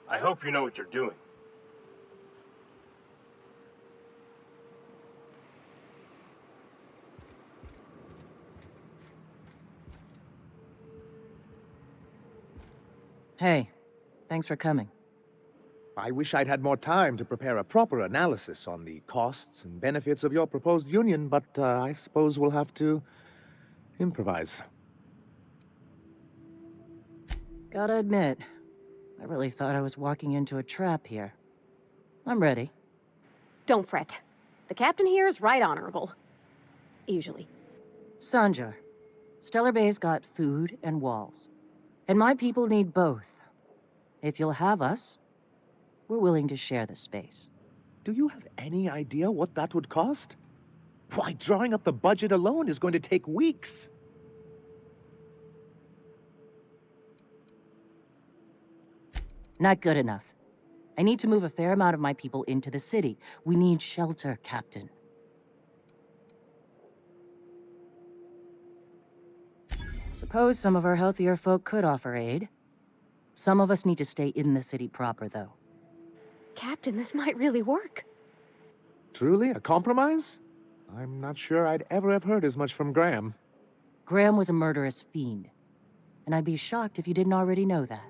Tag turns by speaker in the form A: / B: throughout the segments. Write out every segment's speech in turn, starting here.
A: I hope you know what you're doing.
B: Hey, thanks for coming.
C: I wish I'd had more time to prepare a proper analysis on the costs and benefits of your proposed union, but I suppose we'll have to improvise.
B: Gotta admit, I really thought I was walking into a trap here. I'm ready.
D: Don't fret. The captain here is right honorable. Usually.
B: Sanjar, Stellar Bay's got food and walls. And my people need both. If you'll have us, we're willing to share the space.
C: Do you have any idea what that would cost? Why, drawing up the budget alone is going to take weeks.
B: Not good enough. I need to move a fair amount of my people into the city. We need shelter, Captain. Suppose some of our healthier folk could offer aid. Some of us need to stay in the city proper, though.
D: Captain, this might really work.
C: Truly, a compromise? I'm not sure I'd ever have heard as much from Graham.
B: Graham was a murderous fiend, and I'd be shocked if you didn't already know that.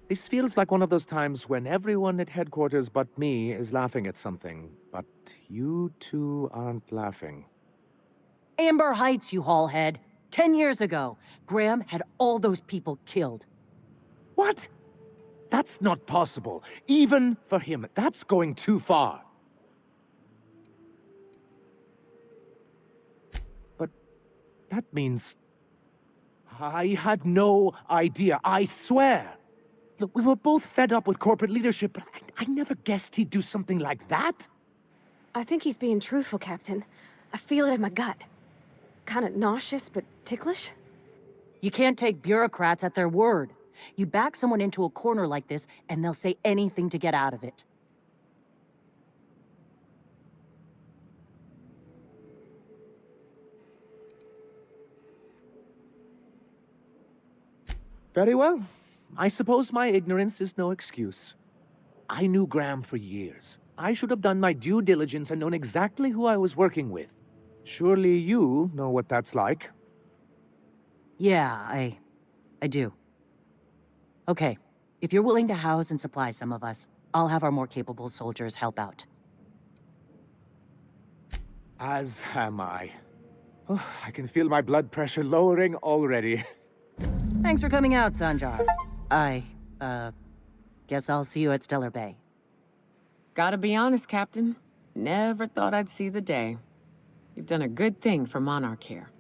C: This feels like one of those times when everyone at headquarters but me is laughing at something, but you two aren't laughing.
B: Amber Heights, you haulhead. 10 years ago, Graham had all those people killed.
C: What? That's not possible. Even for him, that's going too far. But that means... I had no idea, I swear. Look, we were both fed up with corporate leadership, but I never guessed he'd do something like that.
D: I think he's being truthful, Captain. I feel it in my gut. Kinda nauseous, but ticklish.
B: You can't take bureaucrats at their word. You back someone into a corner like this, and they'll say anything to get out of it.
C: Very well. I suppose my ignorance is no excuse. I knew Graham for years. I should have done my due diligence and known exactly who I was working with. Surely you know what that's like.
B: Yeah, I do. Okay, if you're willing to house and supply some of us, I'll have our more capable soldiers help out.
C: As am I. Oh, I can feel my blood pressure lowering already.
B: Thanks for coming out, Sanjar. Guess I'll see you at Stellar Bay.
E: Gotta be honest, Captain. Never thought I'd see the day. You've done a good thing for Monarch here.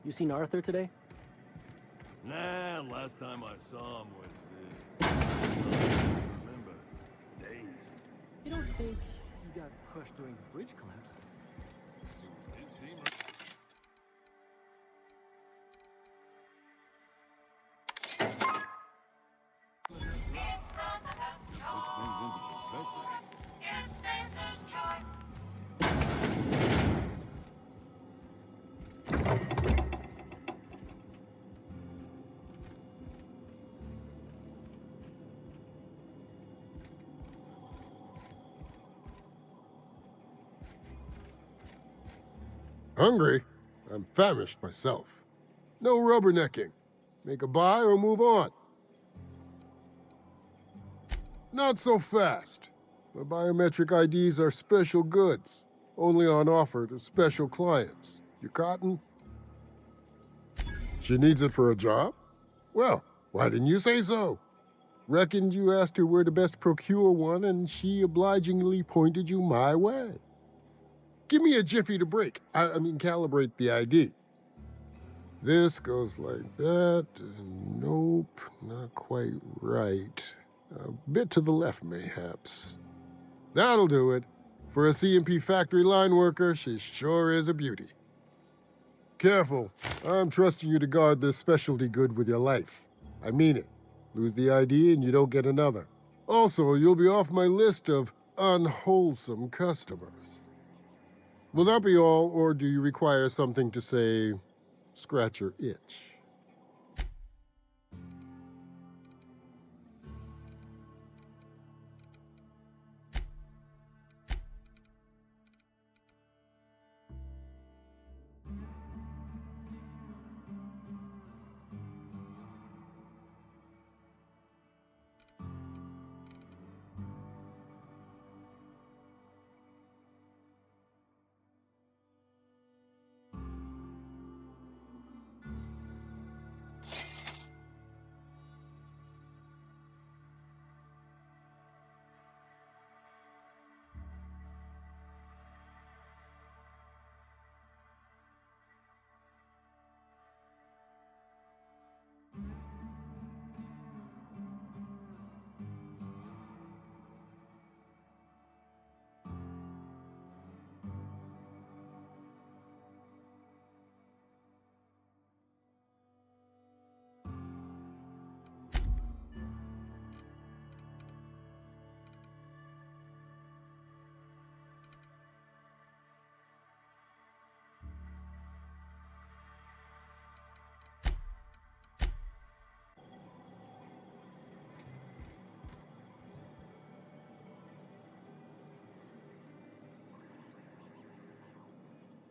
A: You seen Arthur today?
F: Nah, last time I saw him was, remember, days.
A: You don't think you got crushed during the bridge collapse?
F: It was his team. Puts things into perspective.
G: Hungry? I'm famished myself. No rubbernecking. Make a buy or move on. Not so fast. My biometric IDs are special goods, only on offer to special clients. You cotton? She needs it for a job? Well, why didn't you say so? Reckoned you asked her where to best procure one, and she obligingly pointed you my way. Give me a jiffy to break. I mean, calibrate the ID. This goes like that. Nope, not quite right. A bit to the left, mayhaps. That'll do it. For a CMP factory line worker, she sure is a beauty. Careful. I'm trusting you to guard this specialty good with your life. I mean it. Lose the ID and you don't get another. Also, you'll be off my list of unwholesome customers. Will that be all, or do you require something to say, scratch your itch?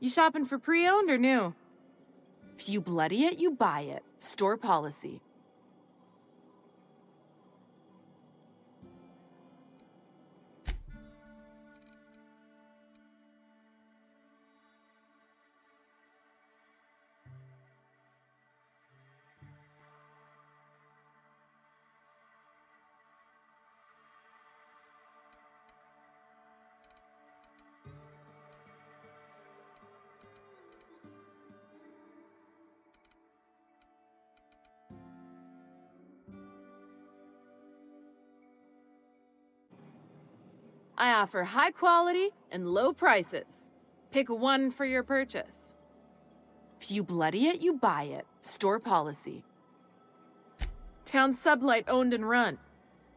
H: You shopping for pre-owned or new? If you bloody it, you buy it. Store policy. I offer high quality and low prices. Pick one for your purchase. If you bloody it, you buy it. Store policy. Town Sublight owned and run.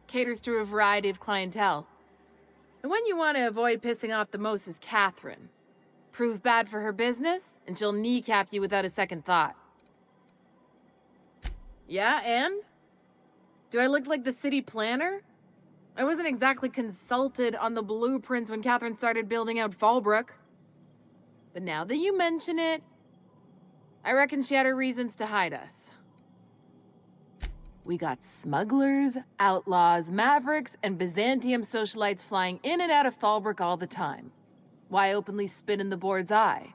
H: Caters to a variety of clientele. The one you want to avoid pissing off the most is Catherine. Prove bad for her business, and she'll kneecap you without a second thought. Yeah, and? Do I look like the city planner? I wasn't exactly consulted on the blueprints when Catherine started building out Fallbrook. But now that you mention it, I reckon she had her reasons to hide us. We got smugglers, outlaws, mavericks, and Byzantium socialites flying in and out of Fallbrook all the time. Why openly spit in the board's eye?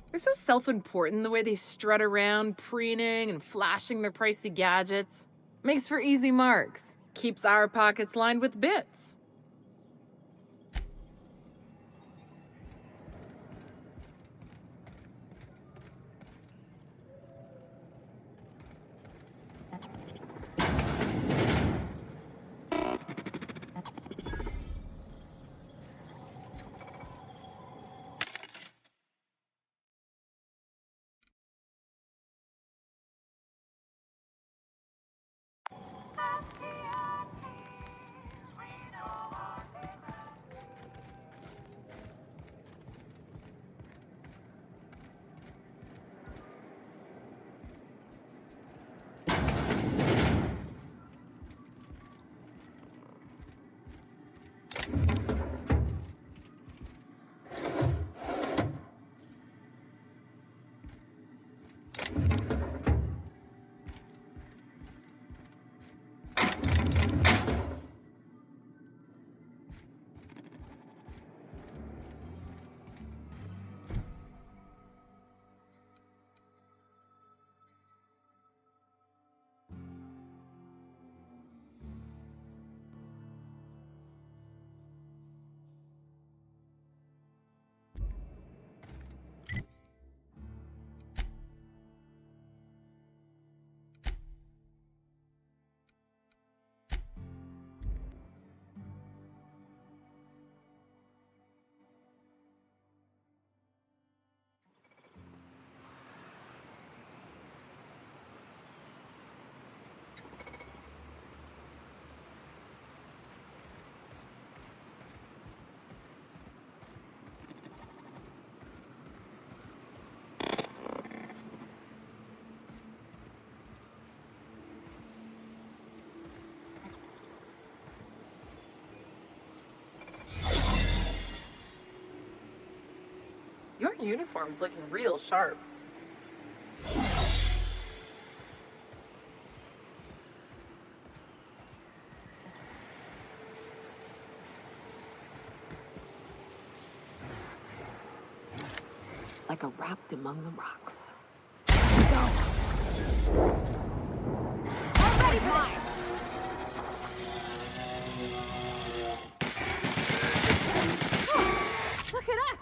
H: They're so self-important the way they strut around, preening and flashing their pricey gadgets. Makes for easy marks. Keeps our pockets lined with bits. Uniform's looking real sharp.
D: Like a wrapped among the rocks. Look at us!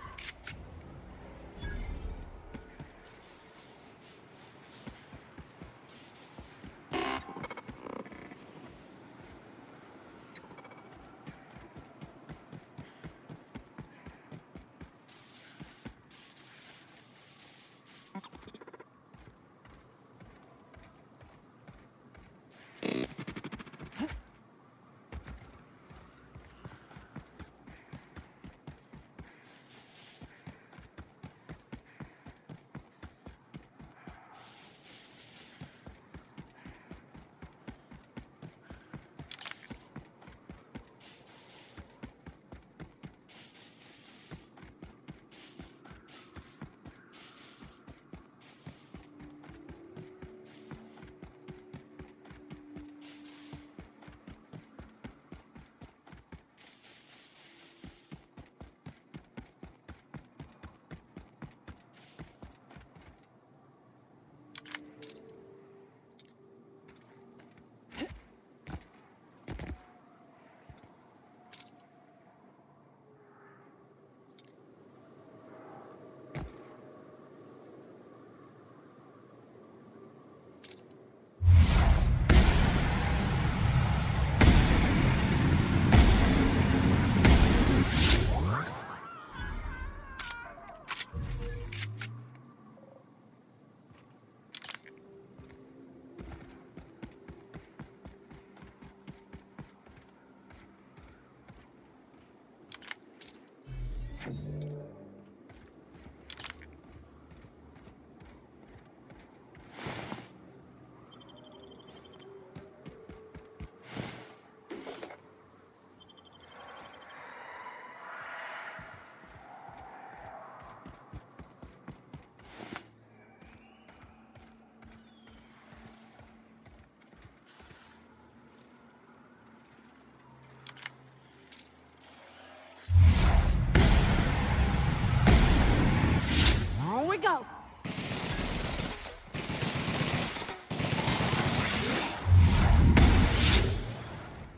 D: Here we go!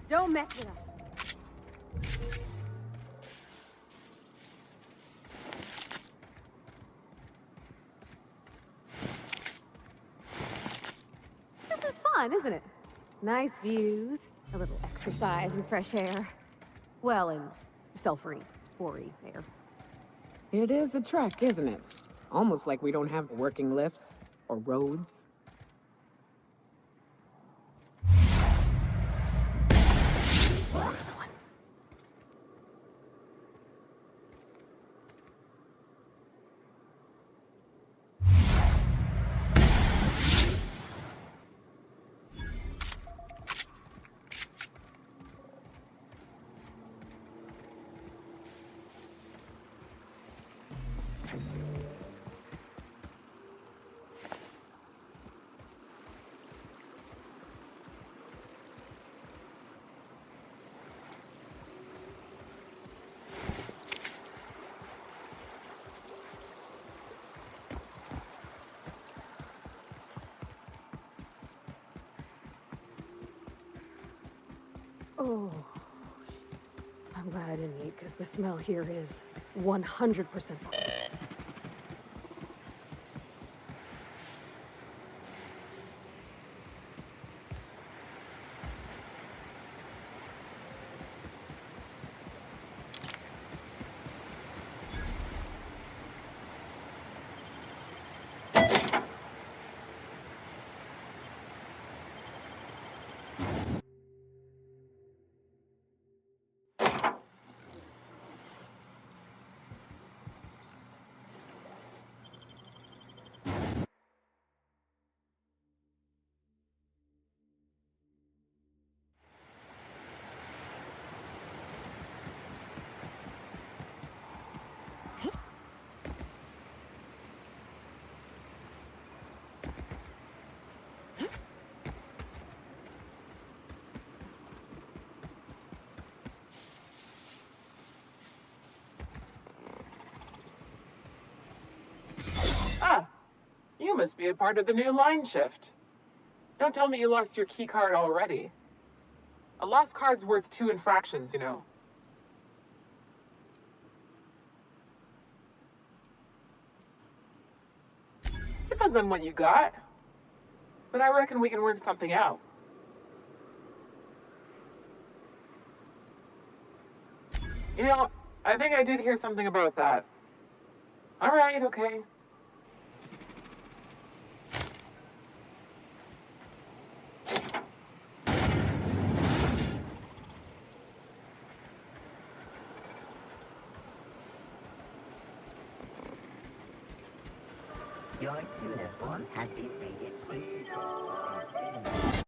D: Don't mess with us. This is fun, isn't it? Nice views, a little exercise and fresh air. Well, and sulfury, spory air.
E: It is a trek, isn't it? Almost like we don't have working lifts or roads.
D: This one. Oh, I'm glad I didn't eat, because the smell here is 100% positive.
I: must be a part of the new line shift. Don't tell me you lost your key card already. A lost card's worth 2 infractions, you know. Depends on what you got. But I reckon we can work something out. You know, I think I did hear something about that. Alright, okay.
J: Your tuna form has been rated 84%.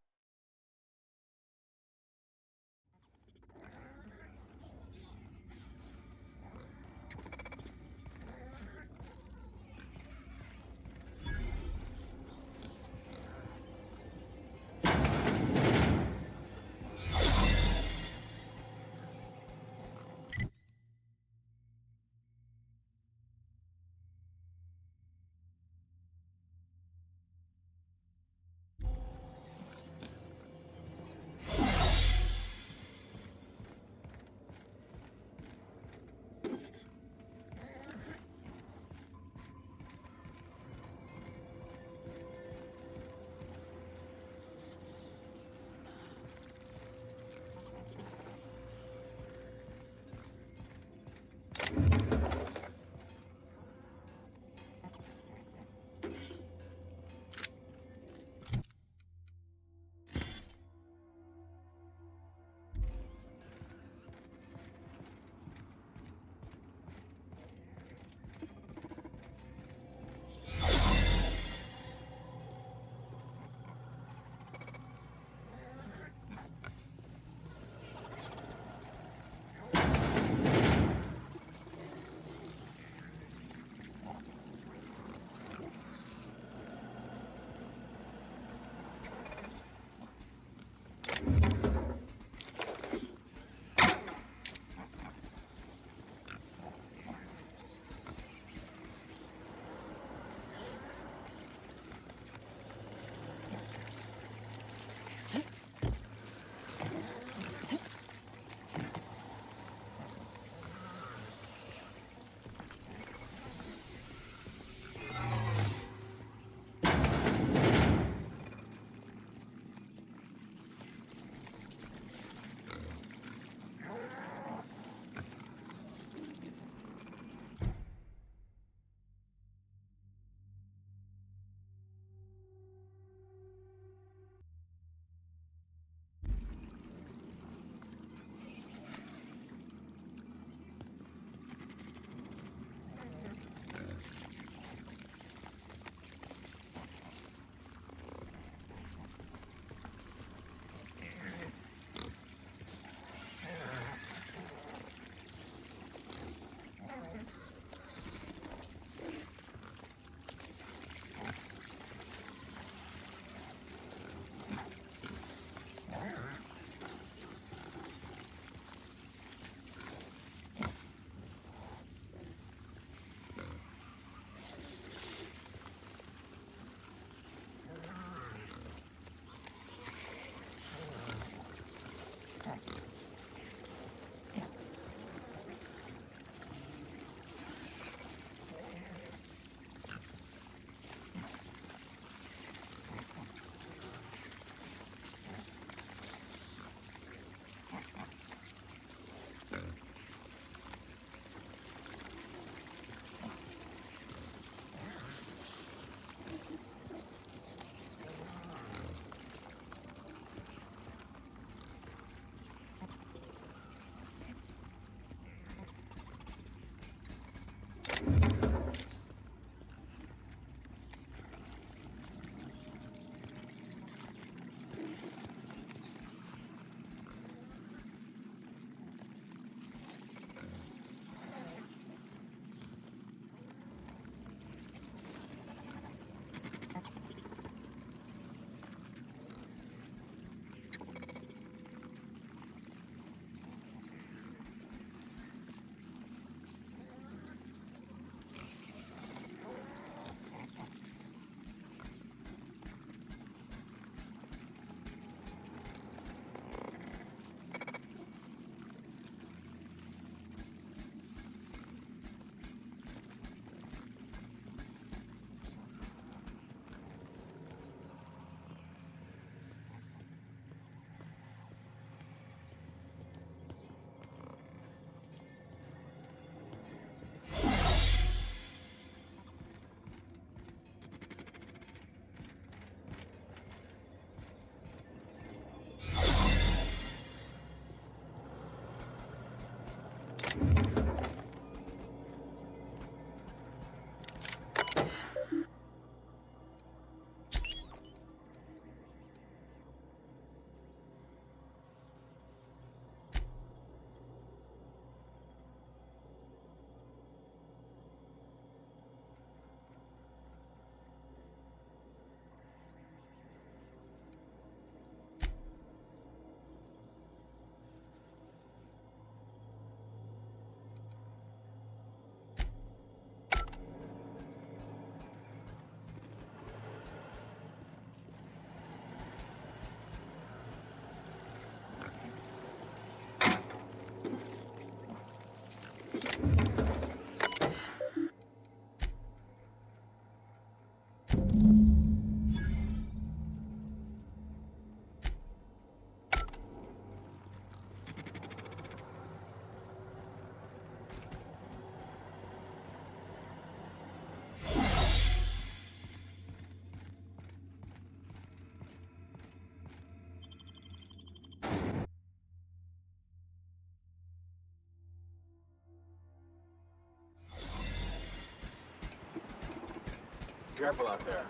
I: Careful out there.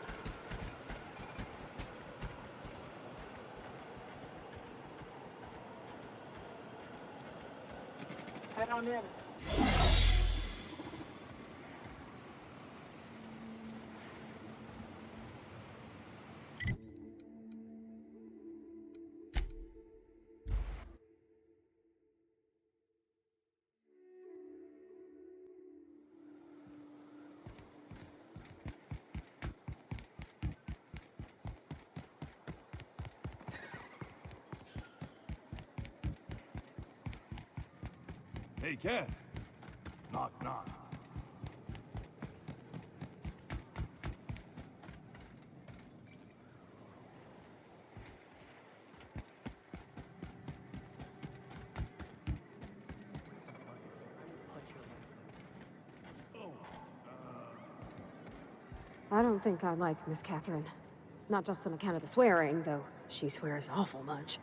I: Head on in.
F: Hey, Cass. Knock, knock. Oh,
D: I don't think I like Miss Catherine. Not just on account of the swearing, though she swears awful much.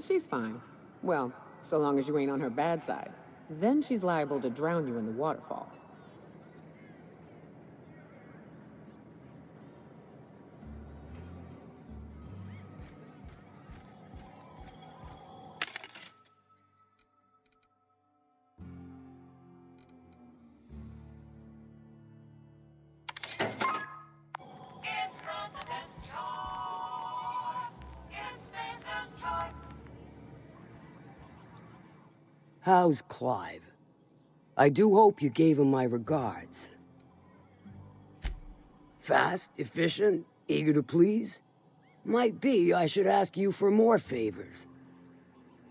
E: She's fine. Well, so long as you ain't on her bad side. Then she's liable to drown you in the waterfall.
K: How's Clive? I do hope you gave him my regards. Fast, efficient, eager to please? Might be I should ask you for more favors.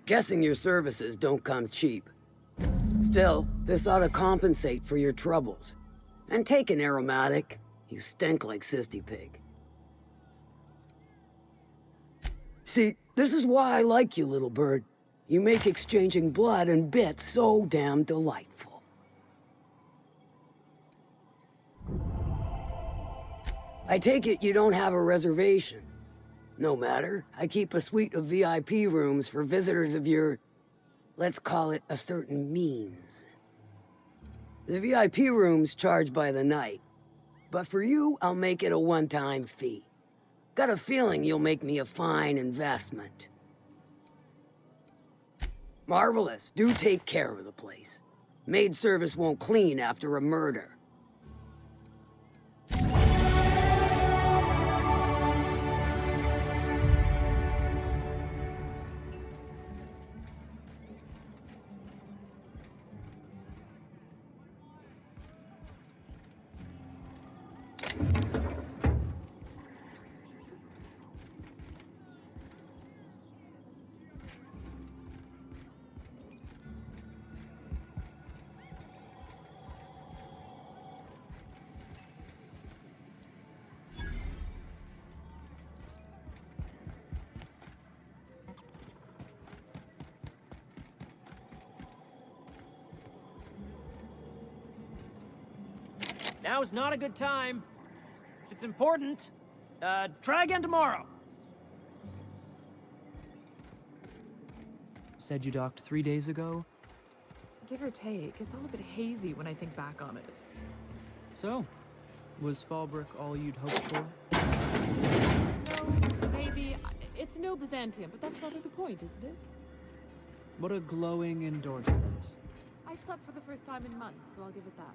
K: Guessing your services don't come cheap. Still, this ought to compensate for your troubles. And take an aromatic. You stink like Sisty Pig. See, this is why I like you, little bird. You make exchanging blood and bits so damn delightful. I take it you don't have a reservation. No matter, I keep a suite of VIP rooms for visitors of your, let's call it, a certain means. The VIP rooms charge by the night, but for you, I'll make it a one-time fee. Got a feeling you'll make me a fine investment. Marvelous. Do take care of the place. Maid service won't clean after a murder.
L: Now is not a good time. If it's important, try again tomorrow. Said you docked 3 days ago?
M: Give or take, it's all a bit hazy when I think back on it.
L: So, was Fallbrook all you'd hoped for?
M: No, maybe. It's no Byzantium, but that's rather the point, isn't it?
L: What a glowing endorsement.
M: I slept for the first time in months, so I'll give it that.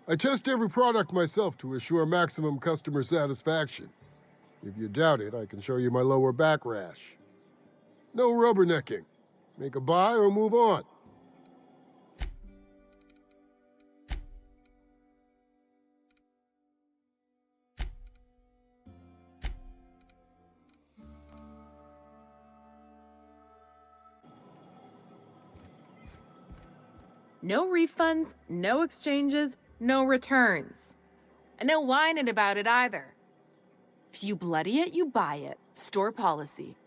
G: I test every product myself to assure maximum customer satisfaction. If you doubt it, I can show you my lower back rash. No rubbernecking. Make a buy or move on.
H: No refunds, no exchanges, no returns. And no whining about it either. If you bloody it, you buy it. Store policy.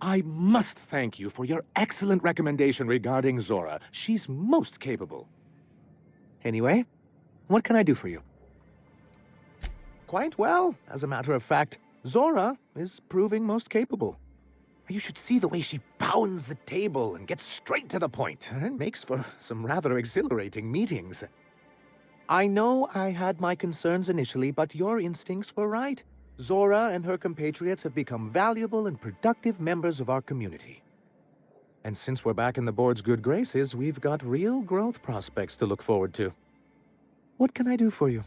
C: I must thank you for your excellent recommendation regarding Zora. She's most capable. Anyway, what can I do for you? Quite well. As a matter of fact, Zora is proving most capable. You should see the way she pounds the table and gets straight to the point. It makes for some rather exhilarating meetings. I know I had my concerns initially, but your instincts were right. Zora and her compatriots have become valuable and productive members of our community. And since we're back in the board's good graces, we've got real growth prospects to look forward to. What can I do for you?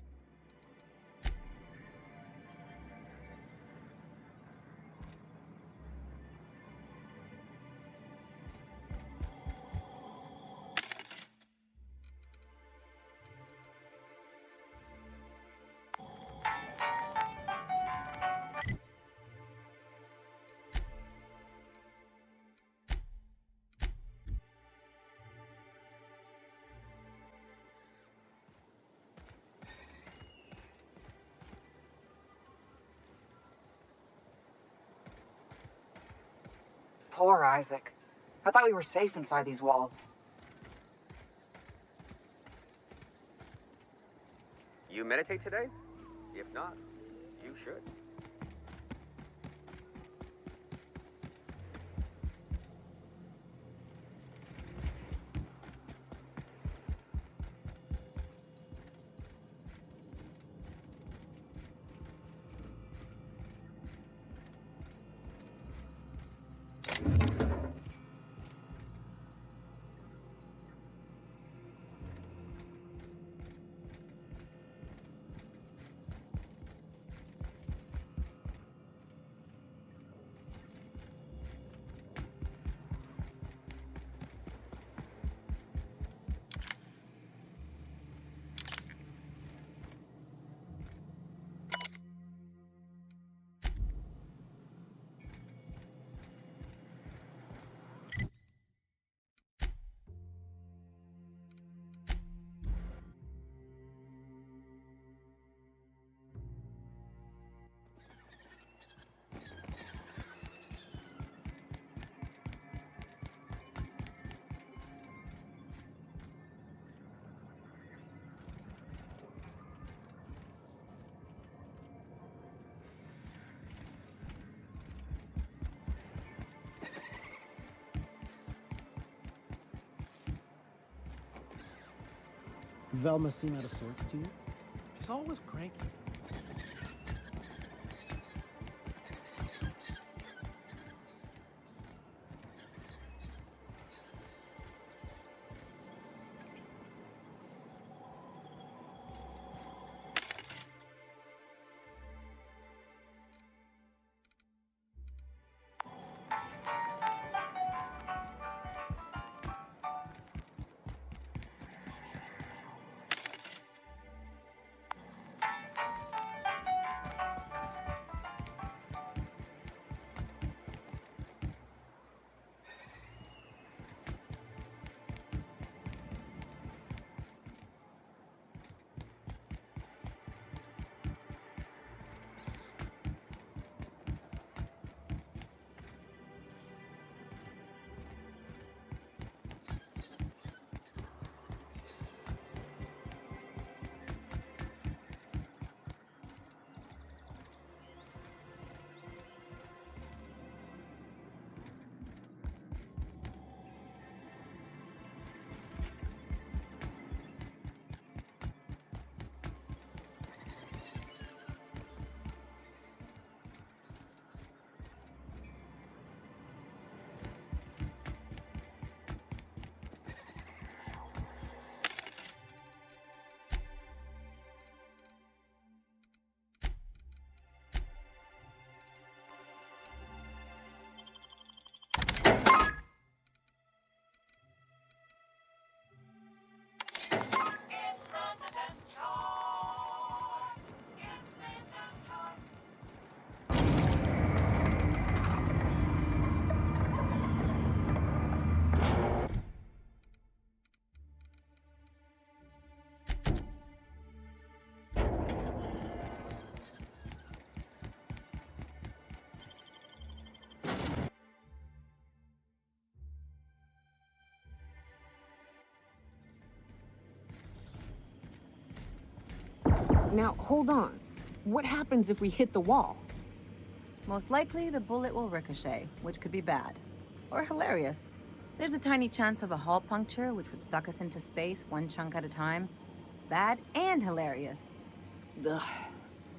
N: Poor Isaac. I thought we were safe inside these walls.
O: You meditate today? If not, you should.
A: Velma seem out of sorts to you?
F: She's always cranky.
E: Now, hold on. What happens if we hit the wall?
P: Most likely, the bullet will ricochet, which could be bad. Or hilarious. There's a tiny chance of a hull puncture, which would suck us into space one chunk at a time. Bad and hilarious.
E: Ugh.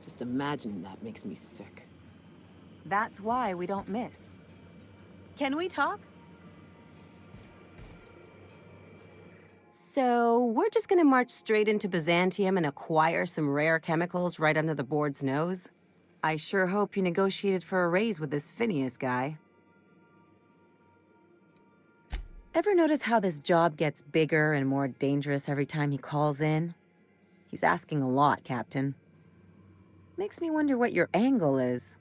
E: Just imagining that makes me sick.
P: That's why we don't miss. Can we talk?
D: So, we're just gonna march straight into Byzantium and acquire some rare chemicals right under the board's nose? I sure hope you negotiated for a raise with this Phineas guy. Ever notice how this job gets bigger and more dangerous every time he calls in? He's asking a lot, Captain. Makes me wonder what your angle is.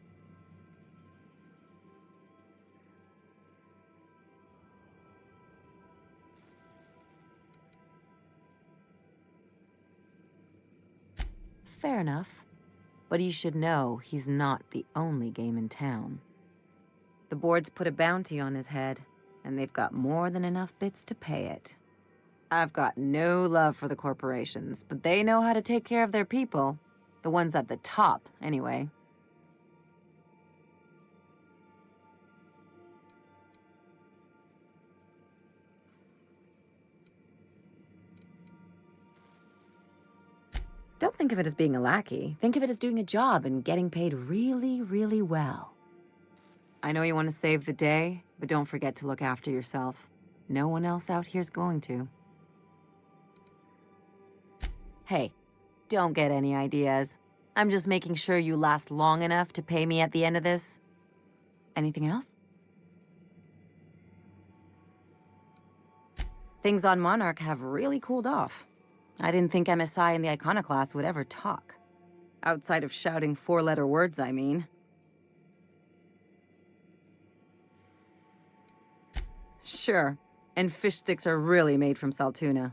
D: Fair enough. But you should know he's not the only game in town. The board's put a bounty on his head, and they've got more than enough bits to pay it. I've got no love for the corporations, but they know how to take care of their people. The ones at the top, anyway. Don't think of it as being a lackey. Think of it as doing a job and getting paid really, really well. I know you want to save the day, but don't forget to look after yourself. No one else out here's going to. Hey, don't get any ideas. I'm just making sure you last long enough to pay me at the end of this. Anything else? Things on Monarch have really cooled off. I didn't think MSI and the Iconoclast would ever talk. Outside of shouting four-letter words, I mean. Sure, and fish sticks are really made from Saltuna.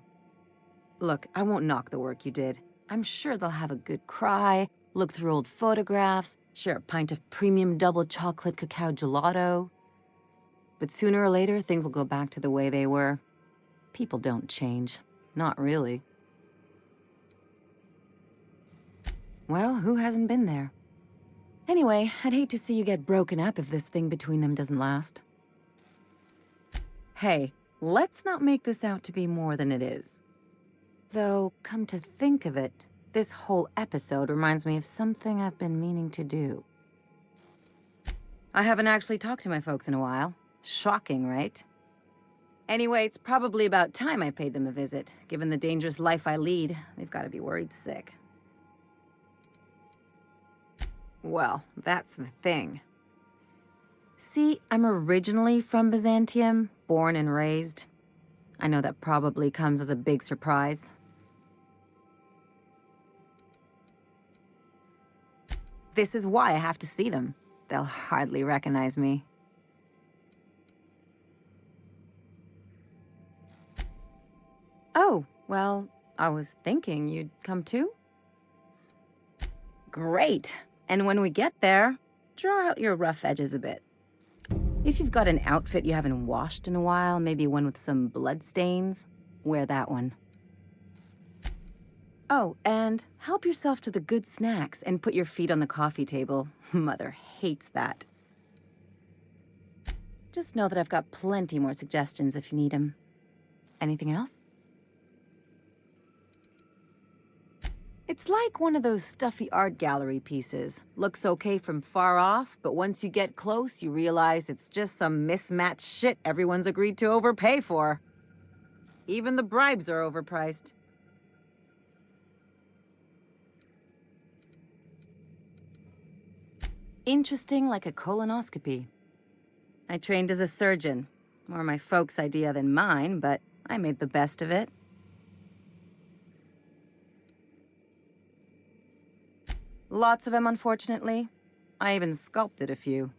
D: Look, I won't knock the work you did. I'm sure they'll have a good cry, look through old photographs, share a pint of premium double chocolate cacao gelato. But sooner or later, things will go back to the way they were. People don't change. Not really. Well, who hasn't been there? Anyway, I'd hate to see you get broken up if this thing between them doesn't last. Hey, let's not make this out to be more than it is. Though, come to think of it, this whole episode reminds me of something I've been meaning to do. I haven't actually talked to my folks in a while. Shocking, right? Anyway, it's probably about time I paid them a visit. Given the dangerous life I lead, they've got to be worried sick. Well, that's the thing. See, I'm originally from Byzantium, born and raised. I know that probably comes as a big surprise. This is why I have to see them. They'll hardly recognize me. Oh, well, I was thinking you'd come too. Great. And when we get there, draw out your rough edges a bit. If you've got an outfit you haven't washed in a while, maybe one with some blood stains, wear that one. Oh, and help yourself to the good snacks and put your feet on the coffee table. Mother hates that. Just know that I've got plenty more suggestions if you need them. Anything else? It's like one of those stuffy art gallery pieces. Looks okay from far off, but once you get close, you realize it's just some mismatched shit everyone's agreed to overpay for. Even the bribes are overpriced. Interesting like a colonoscopy. I trained as a surgeon. More my folks' idea than mine, but I made the best of it. Lots of them, unfortunately. I even sculpted a few.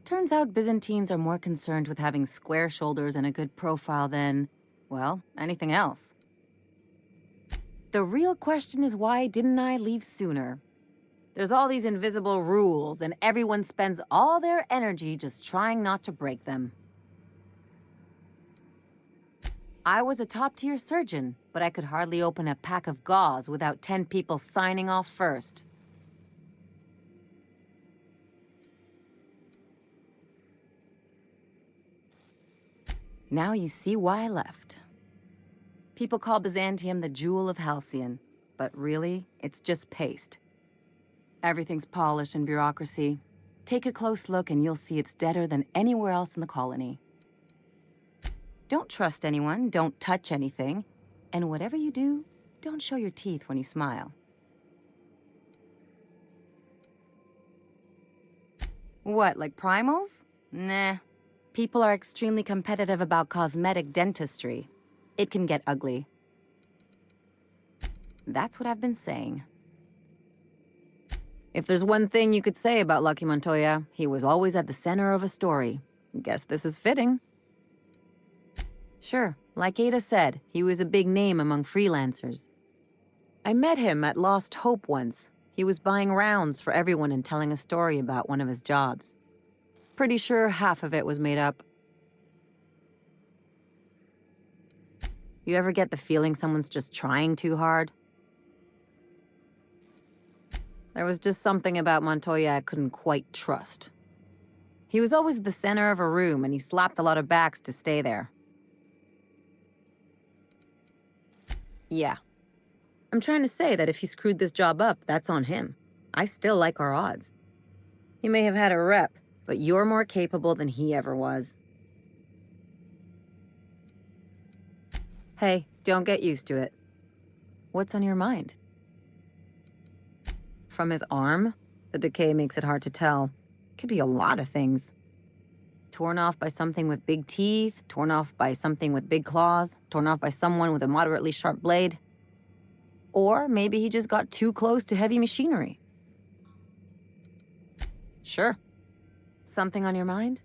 D: Turns out Byzantines are more concerned with having square shoulders and a good profile than, well, anything else. The real question is why didn't I leave sooner? There's all these invisible rules, and everyone spends all their energy just trying not to break them. I was a top-tier surgeon, but I could hardly open a pack of gauze without 10 people signing off first. Now you see why I left. People call Byzantium the jewel of Halcyon, but really, it's just paste. Everything's polished and bureaucracy. Take a close look and you'll see it's deader than anywhere else in the colony. Don't trust anyone, don't touch anything, and whatever you do, don't show your teeth when you smile. What, like primals? Nah. People are extremely competitive about cosmetic dentistry. It can get ugly. That's what I've been saying. If there's one thing you could say about Lucky Montoya, he was always at the center of a story. Guess this is fitting. Sure, like Ada said, he was a big name among freelancers. I met him at Lost Hope once. He was buying rounds for everyone and telling a story about one of his jobs. Pretty sure half of it was made up. You ever get the feeling someone's just trying too hard? There was just something about Montoya I couldn't quite trust. He was always the center of a room, and he slapped a lot of backs to stay there. Yeah. I'm trying to say that if he screwed this job up, that's on him. I still like our odds. He may have had a rep, but you're more capable than he ever was. Hey, don't get used to it. What's on your mind? From his arm? The decay makes it hard to tell. Could be a lot of things. Torn off by something with big teeth, torn off by something with big claws, torn off by someone with a moderately sharp blade. Or maybe he just got too close to heavy machinery. Sure. Something on your mind?